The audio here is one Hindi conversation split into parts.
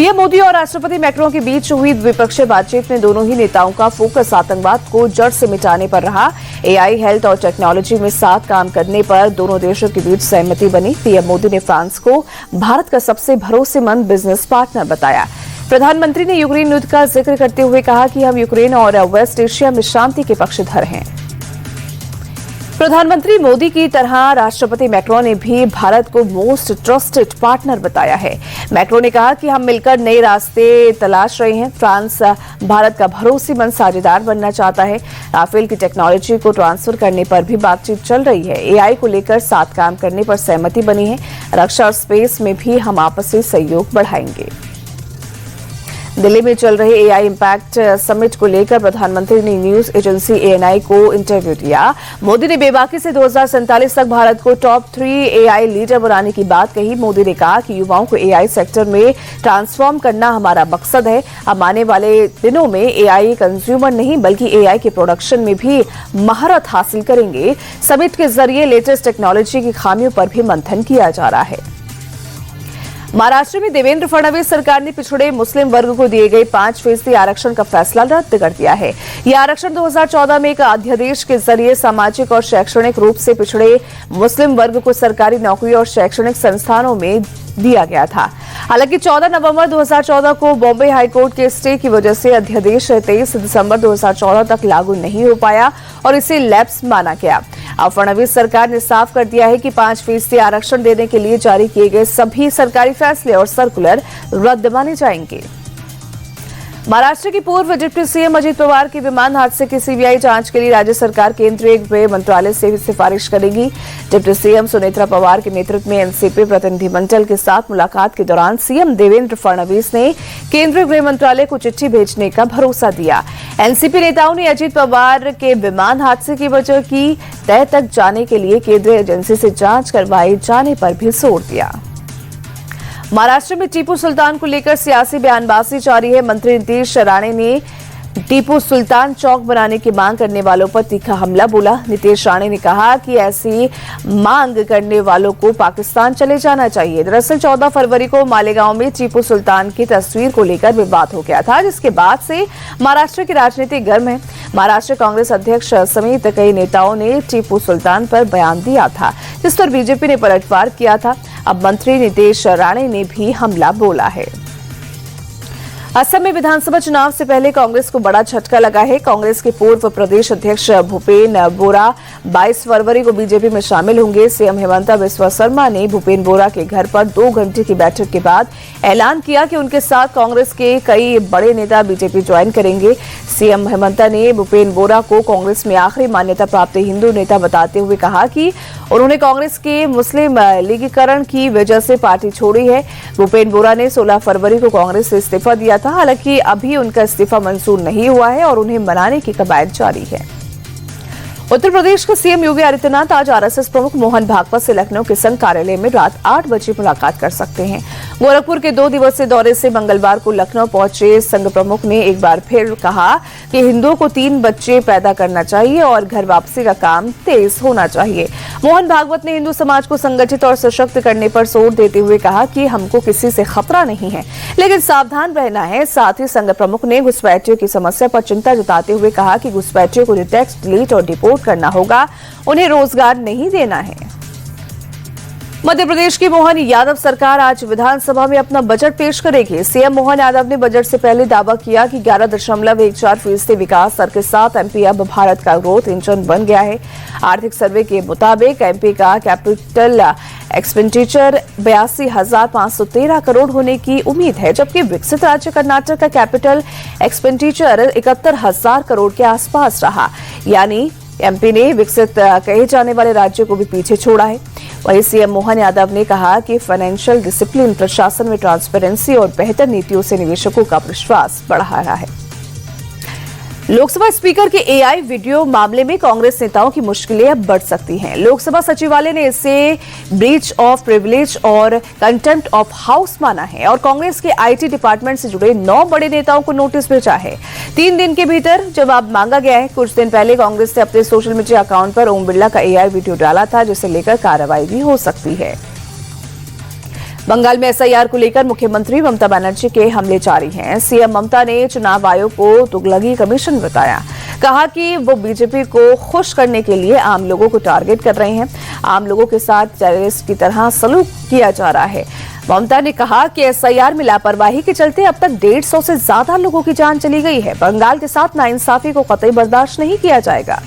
पीएम मोदी और राष्ट्रपति मैक्रों के बीच हुई द्विपक्षीय बातचीत में दोनों ही नेताओं का फोकस आतंकवाद को जड़ से मिटाने पर रहा। एआई, हेल्थ और टेक्नोलॉजी में साथ काम करने पर दोनों देशों के बीच सहमति बनी। पीएम मोदी ने फ्रांस को भारत का सबसे भरोसेमंद बिजनेस पार्टनर बताया। प्रधानमंत्री ने यूक्रेन युद्ध का जिक्र करते हुए कहा कि हम यूक्रेन और वेस्ट एशिया में शांति के पक्षधर हैं। प्रधानमंत्री मोदी की तरह राष्ट्रपति मैक्रों ने भी भारत को मोस्ट ट्रस्टेड पार्टनर बताया है। मैक्रों ने कहा कि हम मिलकर नए रास्ते तलाश रहे हैं। फ्रांस भारत का भरोसेमंद साझेदार बनना चाहता है। राफेल की टेक्नोलॉजी को ट्रांसफर करने पर भी बातचीत चल रही है। एआई को लेकर साथ काम करने पर सहमति बनी है। रक्षा और स्पेस में भी हम आपसी सहयोग बढ़ाएंगे। दिल्ली में चल रहे एआई इम्पैक्ट समिट को लेकर प्रधानमंत्री ने न्यूज एजेंसी एएनआई को इंटरव्यू दिया। मोदी ने बेबाकी से 2047 तक भारत को टॉप 3 एआई लीडर बनाने की बात कही। मोदी ने कहा कि युवाओं को एआई सेक्टर में ट्रांसफॉर्म करना हमारा मकसद है। हम आने वाले दिनों में एआई कंज्यूमर नहीं बल्कि एआई के प्रोडक्शन में भी महारत हासिल करेंगे। समिट के जरिए लेटेस्ट टेक्नोलॉजी की खामियों पर भी मंथन किया जा रहा है। महाराष्ट्र में देवेंद्र फडणवीस सरकार ने पिछड़े मुस्लिम वर्ग को दिए गए 5% आरक्षण का फैसला रद्द कर दिया है। यह आरक्षण 2014 में एक अध्यादेश के जरिए सामाजिक और शैक्षणिक रूप से पिछड़े मुस्लिम वर्ग को सरकारी नौकरी और शैक्षणिक संस्थानों में दिया गया था। हालांकि 14 नवंबर 2014 को बॉम्बे हाईकोर्ट के स्टे की वजह से अध्यादेश 23 दिसंबर 2014 तक लागू नहीं हो पाया और इसे लैप्स माना गया। अब फडणवीस सरकार ने साफ कर दिया है कि 5% आरक्षण देने के लिए जारी किए गए सभी सरकारी फैसले और सर्कुलर रद्द माने जाएंगे। महाराष्ट्र की पूर्व डिप्टी सीएम अजित पवार के विमान हादसे की सीबीआई जांच के लिए राज्य सरकार केंद्रीय गृह मंत्रालय से सिफारिश करेगी। डिप्टी सीएम सुनेत्रा पवार के नेतृत्व में एनसीपी प्रतिनिधिमंडल के साथ मुलाकात के दौरान सीएम देवेंद्र फडणवीस ने केंद्रीय गृह मंत्रालय को चिट्ठी भेजने का भरोसा दिया। एनसीपी नेताओं ने अजित पवार के विमान हादसे की वजह की तय तक जाने के लिए केंद्रीय एजेंसी से जांच करवाए जाने पर भी जोर दिया। महाराष्ट्र में टीपू सुल्तान को लेकर सियासी बयानबाजी जारी है। मंत्री नीतीश राणे ने टीपू सुल्तान चौक बनाने की मांग करने वालों पर तीखा हमला बोला। नीतीश राणे ने कहा कि ऐसी मांग करने वालों को पाकिस्तान चले जाना चाहिए। दरअसल 14 फरवरी को मालेगांव में टीपू सुल्तान की तस्वीर को लेकर विवाद हो गया था, जिसके बाद से महाराष्ट्र की राजनीति गर्म है। महाराष्ट्र कांग्रेस अध्यक्ष समेत कई नेताओं ने टीपू सुल्तान पर बयान दिया था, जिस पर बीजेपी ने पलटवार किया था। अब मंत्री नीतीश राणे ने भी हमला बोला है। असम में विधानसभा चुनाव से पहले कांग्रेस को बड़ा झटका लगा है। कांग्रेस के पूर्व प्रदेश अध्यक्ष भूपेन बोरा 22 फरवरी को बीजेपी में शामिल होंगे। सीएम हेमंत बिस्वा शर्मा ने भूपेन बोरा के घर पर 2 घंटे की बैठक के बाद ऐलान किया कि उनके साथ कांग्रेस के कई बड़े नेता बीजेपी ज्वाइन करेंगे। सीएम हेमंत ने भूपेन बोरा को कांग्रेस में आखिरी मान्यता प्राप्त हिंदू नेता बताते हुए कहा कि उन्होंने कांग्रेस के मुस्लिम लीगीकरण की वजह से पार्टी छोड़ी है। भूपेन बोरा ने 16 फरवरी को कांग्रेस से इस्तीफा दिया था। हालांकि अभी उनका इस्तीफा मंजूर नहीं हुआ है और उन्हें मनाने की कवायद जारी है। उत्तर प्रदेश के सीएम योगी आदित्यनाथ आज आरएसएस प्रमुख मोहन भागवत से लखनऊ के संघ कार्यालय में रात 8 बजे मुलाकात कर सकते हैं। गोरखपुर के 2 दिवसीय दौरे से मंगलवार को लखनऊ पहुंचे संघ प्रमुख ने एक बार फिर कहा कि हिंदुओं को 3 बच्चे पैदा करना चाहिए और घर वापसी का काम तेज होना चाहिए। मोहन भागवत ने हिंदू समाज को संगठित और सशक्त करने पर जोर देते हुए कहा कि हमको किसी से खतरा नहीं है, लेकिन सावधान रहना है। साथ ही संघ प्रमुख ने घुसपैठियों की समस्या पर चिंता जताते हुए कहा कि घुसपैठियों को डिटेक्ट, डिलीट और डिपोर्ट करना होगा, उन्हें रोजगार नहीं देना है। मध्य प्रदेश की मोहन यादव सरकार आज विधानसभा में अपना बजट पेश करेगी। सीएम मोहन यादव ने बजट से पहले दावा किया कि 11.14% विकास दर के साथ एमपी अब भारत का ग्रोथ इंजन बन गया है। आर्थिक सर्वे के मुताबिक एमपी का कैपिटल एक्सपेंडिचर 82,513 करोड़ होने की उम्मीद है, जबकि विकसित राज्य कर्नाटक का कैपिटल एक्सपेंडिचर 71,000 करोड़ के आसपास रहा। यानी एमपी ने विकसित कहे जाने वाले राज्यों को भी पीछे छोड़ा है। वहीं सीएम मोहन यादव ने कहा कि फाइनेंशियल डिसिप्लिन, प्रशासन में ट्रांसपेरेंसी और बेहतर नीतियों से निवेशकों का विश्वास बढ़ा रहा है। लोकसभा स्पीकर के एआई वीडियो मामले में कांग्रेस नेताओं की मुश्किलें अब बढ़ सकती हैं। लोकसभा सचिवालय ने इसे ब्रीच ऑफ प्रिविलेज और कंटेम्प्ट ऑफ हाउस माना है और कांग्रेस के आईटी डिपार्टमेंट से जुड़े 9 बड़े नेताओं को नोटिस भेजा है। 3 दिन के भीतर जवाब मांगा गया है। कुछ दिन पहले कांग्रेस ने अपने सोशल मीडिया अकाउंट पर ओम बिरला का एआई वीडियो डाला था, जिसे लेकर कार्रवाई भी हो सकती है। बंगाल में एसआईआर को लेकर मुख्यमंत्री ममता बनर्जी के हमले जारी हैं। सीएम ममता ने चुनाव आयोग को तुगलकी कमीशन बताया। कहा कि वो बीजेपी को खुश करने के लिए आम लोगों को टारगेट कर रहे हैं। आम लोगों के साथ टेररिस्ट की तरह सलूक किया जा रहा है। ममता ने कहा कि एसआईआर में लापरवाही के चलते अब तक 150 से ज्यादा लोगों की जान चली गई है। बंगाल के साथ नाइंसाफी को कतई बर्दाश्त नहीं किया जाएगा।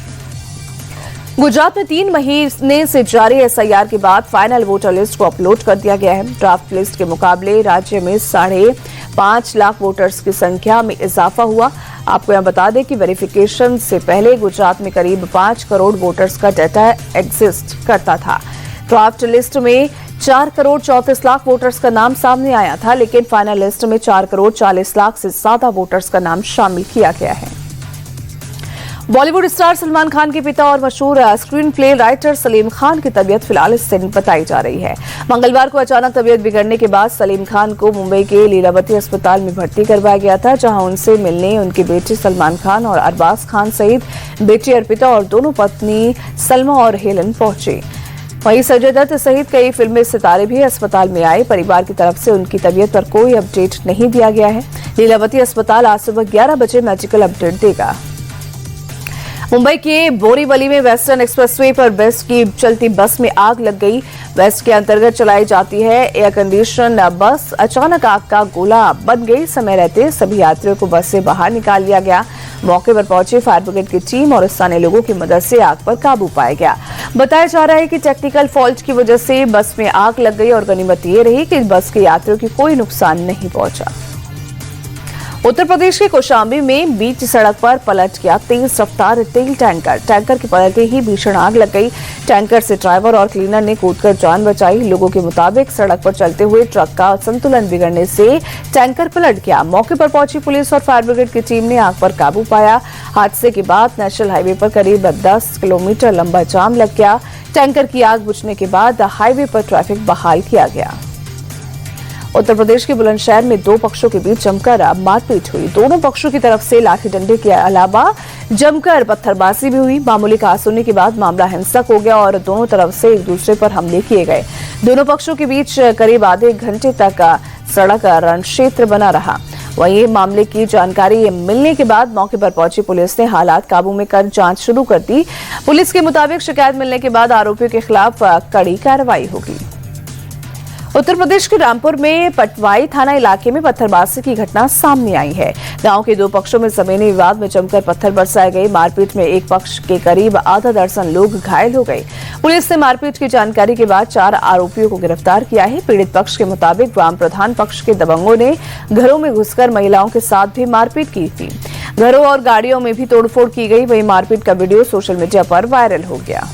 गुजरात में 3 महीने से जारी एसआईआर के बाद फाइनल वोटर लिस्ट को अपलोड कर दिया गया है। ड्राफ्ट लिस्ट के मुकाबले राज्य में 5.5 लाख वोटर्स की संख्या में इजाफा हुआ। आपको यहां बता दें कि वेरिफिकेशन से पहले गुजरात में करीब 5 करोड़ वोटर्स का डाटा एग्जिस्ट करता था। ड्राफ्ट लिस्ट में 4 करोड़ 34 लाख वोटर्स का नाम सामने आया था, लेकिन फाइनल लिस्ट में 4 करोड़ 40 लाख से ज्यादा वोटर्स का नाम शामिल किया गया है। बॉलीवुड स्टार सलमान खान के पिता और मशहूर screen play writer Salim Khan की तबीयत फिलहाल इस दिन बताई जा रही है। मंगलवार को अचानक तबीयत बिगड़ने के बाद सलीम खान को मुंबई के लीलावती अस्पताल में भर्ती करवाया गया था, जहां उनसे मिलने उनके बेटे सलमान खान और अरबाज खान सहित बेटी अर्पिता और दोनों पत्नी सलमा और हेलन पहुंचे। वहीं संजय दत्त सहित कई फिल्मी सितारे भी अस्पताल में आए। परिवार की तरफ से उनकी तबीयत पर कोई अपडेट नहीं दिया गया है। लीलावती अस्पताल आज सुबह 11 बजे मेडिकल अपडेट देगा। मुंबई के बोरीवली में वेस्टर्न एक्सप्रेसवे पर वेस्ट की चलती बस में आग लग गई। वेस्ट के अंतर्गत चलाई जाती है एयर कंडीशन बस अचानक आग का गोला बन गई। समय रहते सभी यात्रियों को बस से बाहर निकाल लिया गया। मौके पर पहुंची फायर ब्रिगेड की टीम और स्थानीय लोगों की मदद से आग पर काबू पाया गया। बताया जा रहा है कि टेक्निकल फॉल्ट की वजह से बस में आग लग गई और गनीमत ये रही कि बस के यात्रियों की कोई नुकसान नहीं पहुंचा। उत्तर प्रदेश के कौशाम्बी में बीच सड़क पर पलट गया तेज रफ्तार तेल टैंकर। टैंकर के पलटते ही भीषण आग लग गई। टैंकर से ड्राइवर और क्लीनर ने कूदकर जान बचाई। लोगों के मुताबिक सड़क पर चलते हुए ट्रक का संतुलन बिगड़ने से टैंकर पलट गया। मौके पर पहुंची पुलिस और फायर ब्रिगेड की टीम ने आग पर काबू पाया। हादसे के बाद नेशनल हाईवे पर करीब 10 किलोमीटर लंबा जाम लग गया। टैंकर की आग बुझने के बाद हाईवे पर ट्रैफिक बहाल किया गया। उत्तर प्रदेश के बुलंदशहर में 2 पक्षों के बीच जमकर मारपीट हुई। दोनों पक्षों की तरफ से लाठी डंडे के अलावा जमकर पत्थरबाजी भी हुई। मामूली कहासुनी होने के बाद मामला हिंसक हो गया और दोनों तरफ से एक दूसरे पर हमले किए गए। दोनों पक्षों के बीच करीब आधे घंटे तक सड़क रण क्षेत्र बना रहा। वहीं मामले की जानकारी मिलने के बाद मौके पर पहुंची पुलिस ने हालात काबू में कर जांच शुरू कर दी। पुलिस के मुताबिक शिकायत मिलने के बाद आरोपियों के खिलाफ कड़ी कार्रवाई होगी। उत्तर प्रदेश के रामपुर में पटवाई थाना इलाके में पत्थरबाजी की घटना सामने आई है। गांव के 2 पक्षों में जमीनी विवाद में जमकर पत्थर बरसाए गए। मारपीट में एक पक्ष के करीब आधा दर्जन लोग घायल हो गए। पुलिस ने मारपीट की जानकारी के बाद 4 आरोपियों को गिरफ्तार किया है। पीड़ित पक्ष के मुताबिक ग्राम प्रधान पक्ष के दबंगों ने घरों में घुसकर महिलाओं के साथ भी मारपीट की थी। घरों और गाड़ियों में भी तोड़फोड़ की गई। वहीं मारपीट का वीडियो सोशल मीडिया पर वायरल हो गया।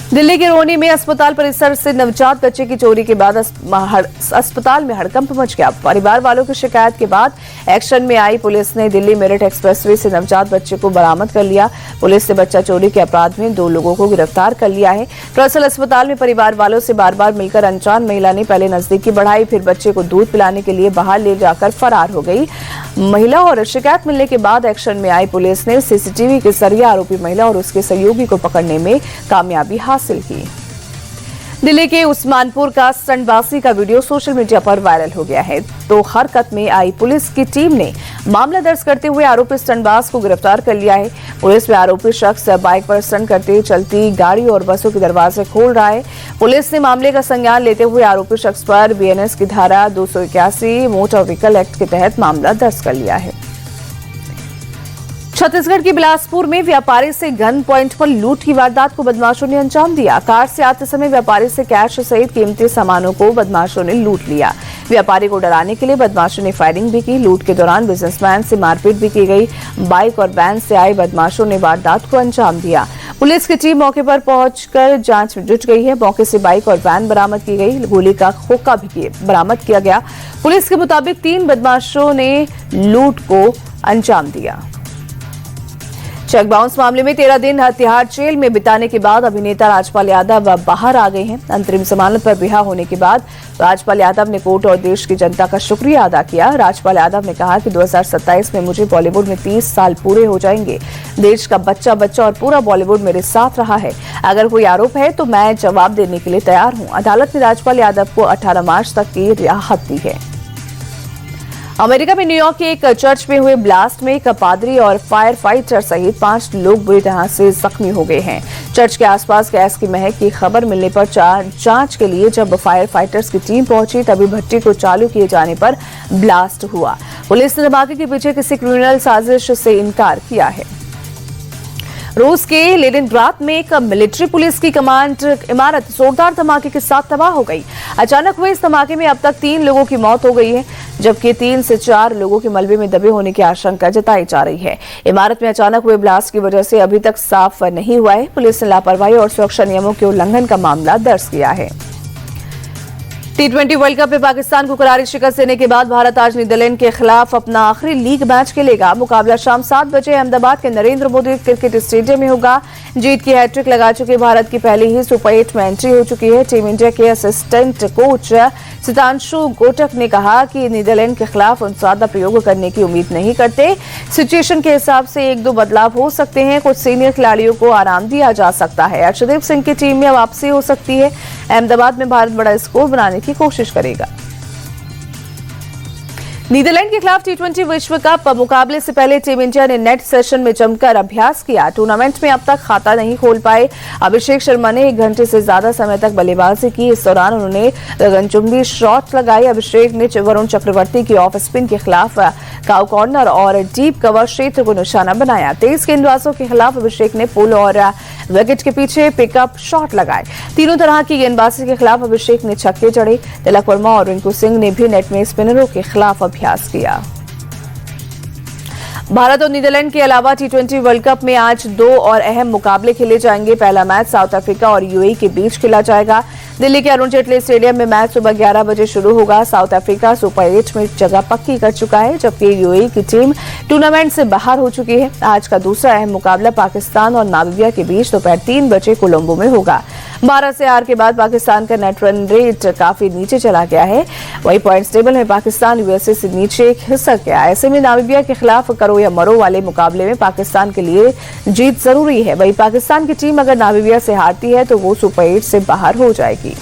दिल्ली के रोहनी में अस्पताल परिसर से नवजात बच्चे की चोरी के बाद अस्पताल में हड़कंप मच गया। परिवार वालों की शिकायत के बाद एक्शन में आई पुलिस ने दिल्ली मेरठ एक्सप्रेसवे से नवजात बच्चे को बरामद कर लिया। पुलिस ने बच्चा चोरी के अपराध में 2 लोगों को गिरफ्तार कर लिया है। दरअसल अस्पताल में परिवार वालों से बार-बार मिलकर अनजान महिला ने पहले नजदीकी बढ़ाई, फिर बच्चे को दूध पिलाने के लिए बाहर ले जाकर फरार हो गई महिला। और शिकायत मिलने के बाद एक्शन में आई पुलिस ने सीसीटीवी के जरिए आरोपी महिला और उसके सहयोगी को पकड़ने में कामयाबी हासिल की। दिल्ली के उस्मानपुर का स्टंटबाजी का वीडियो सोशल मीडिया पर वायरल हो गया है। तो हरकत में आई पुलिस की टीम ने मामला दर्ज करते हुए आरोपी स्टंटबाज को गिरफ्तार कर लिया है। पुलिस में आरोपी शख्स बाइक पर स्टंट करते चलती गाड़ी और बसों के दरवाजे खोल रहा है। पुलिस ने मामले का संज्ञान लेते हुए आरोपी शख्स पर बीएनएस की धारा 281 मोटर व्हीकल एक्ट के तहत मामला दर्ज कर लिया है। छत्तीसगढ़ के बिलासपुर में व्यापारी से गन पॉइंट पर लूट की वारदात को बदमाशों ने अंजाम दिया। कार से आते समय व्यापारी से कैश सहित कीमती सामानों को बदमाशों ने लूट लिया। व्यापारी को डराने के लिए बदमाशों ने फायरिंग भी की। लूट के दौरान बिजनेसमैन से मारपीट भी की गई। बाइक और वैन से आए बदमाशों ने वारदात को अंजाम दिया। पुलिस की टीम मौके पर पहुंचकर जांच में जुट गई है। मौके से बाइक और वैन बरामद की गई। गोली का खोखा भी बरामद किया गया। पुलिस के मुताबिक 3 बदमाशों ने लूट को अंजाम दिया। चेक बाउंस मामले में 13 दिन तिहाड़ जेल में बिताने के बाद अभिनेता राजपाल यादव बाहर आ गए हैं। अंतरिम जमानत पर रिहा होने के बाद राजपाल यादव ने कोर्ट और देश की जनता का शुक्रिया अदा किया। राजपाल यादव ने कहा कि 2027 में मुझे बॉलीवुड में 30 साल पूरे हो जाएंगे। देश का बच्चा बच्चा और पूरा बॉलीवुड मेरे साथ रहा है। अगर कोई आरोप है तो मैं जवाब देने के लिए तैयार हूं। अदालत ने राजपाल यादव को 18 मार्च तक की राहत दी है। अमेरिका में न्यूयॉर्क के एक चर्च में हुए ब्लास्ट में एक पादरी और फायर फाइटर सहित 5 लोग बुरी तरह से जख्मी हो गए हैं। चर्च के आसपास गैस की महक की खबर मिलने पर जांच के लिए जब फायर फाइटर्स की टीम पहुंची तभी भट्टी को चालू किए जाने पर ब्लास्ट हुआ। पुलिस ने धमाके के पीछे किसी क्रिमिनल साजिश से इनकार किया है। रूस के लेनिनग्राद में एक मिलिट्री पुलिस की कमांड इमारत जोरदार धमाके के साथ तबाह हो गई। अचानक हुए इस धमाके में अब तक 3 लोगों की मौत हो गई है, जबकि 3 से 4 लोगों के मलबे में दबे होने की आशंका जताई जा रही है। इमारत में अचानक हुए ब्लास्ट की वजह से अभी तक साफ नहीं हुआ है। पुलिस ने लापरवाही और सुरक्षा नियमों के उल्लंघन का मामला दर्ज किया है। T20 वर्ल्ड कप में पाकिस्तान को करारी शिकस्त देने के बाद भारत आज नीदरलैंड के खिलाफ अपना आखिरी लीग मैच खेलेगा। मुकाबला शाम 7 बजे अहमदाबाद के नरेंद्र मोदी क्रिकेट स्टेडियम में होगा। जीत की हैट्रिक लगा चुके भारत की पहले ही सुपर 8 में एंट्री हो चुकी है। टीम इंडिया के असिस्टेंट कोच सितांशु गोटक ने कहा कि नीदरलैंड के खिलाफ उन ज्यादा प्रयोग करने की उम्मीद नहीं करते। सिचुएशन के हिसाब से 1-2 बदलाव हो सकते हैं। कुछ सीनियर खिलाड़ियों को आराम दिया जा सकता है। अर्शदीप सिंह की टीम में वापसी हो सकती है। अहमदाबाद में भारत बड़ा स्कोर बनाने की कोशिश करेगा। नीदरलैंड के खिलाफ T20 विश्व कप मुकाबले से पहले टीम इंडिया ने नेट सेशन में जमकर अभ्यास किया। टूर्नामेंट में अब तक खाता नहीं खोल पाए अभिषेक शर्मा ने 1 घंटे से ज्यादा समय तक बल्लेबाजी की। इस दौरान उन्होंने गगनचुंबी शॉट लगाई। अभिषेक ने वरुण चक्रवर्ती की ऑफ स्पिन के खिलाफ काउ कॉर्नर और डीप कवर क्षेत्र को निशाना बनाया। 23 गेंदबाजों के खिलाफ अभिषेक ने पुल और विकेट के पीछे पिकअप शॉट लगाए। तीनों तरह की गेंदबाजी के खिलाफ अभिषेक ने छक्के जड़े। तिलक वर्मा और रिंकू सिंह ने भी नेट में स्पिनरों के खिलाफ अभ्यास किया। भारत और नीदरलैंड के अलावा T20 वर्ल्ड कप में आज 2 और अहम मुकाबले खेले जाएंगे। पहला मैच साउथ अफ्रीका और यूएई के बीच खेला जाएगा। दिल्ली के अरुण जेटली स्टेडियम में मैच सुबह 11 बजे शुरू होगा। साउथ अफ्रीका सुपर 8 में जगह पक्की कर चुका है, जबकि यूएई की टीम टूर्नामेंट से बाहर हो चुकी है। आज का दूसरा अहम मुकाबला पाकिस्तान और नामीबिया के बीच दोपहर 3 बजे कोलंबो में होगा। 12 से हार के बाद पाकिस्तान का नेट रन रेट काफी नीचे चला गया है। वही पॉइंट्स टेबल में पाकिस्तान यूएसए से नीचे खिसक गया। ऐसे में नामीबिया के खिलाफ करो या मरो वाले मुकाबले में पाकिस्तान के लिए जीत जरूरी है। वही पाकिस्तान की टीम अगर नामीबिया से हारती है तो वो सुपर 8 से बाहर हो जाएगी।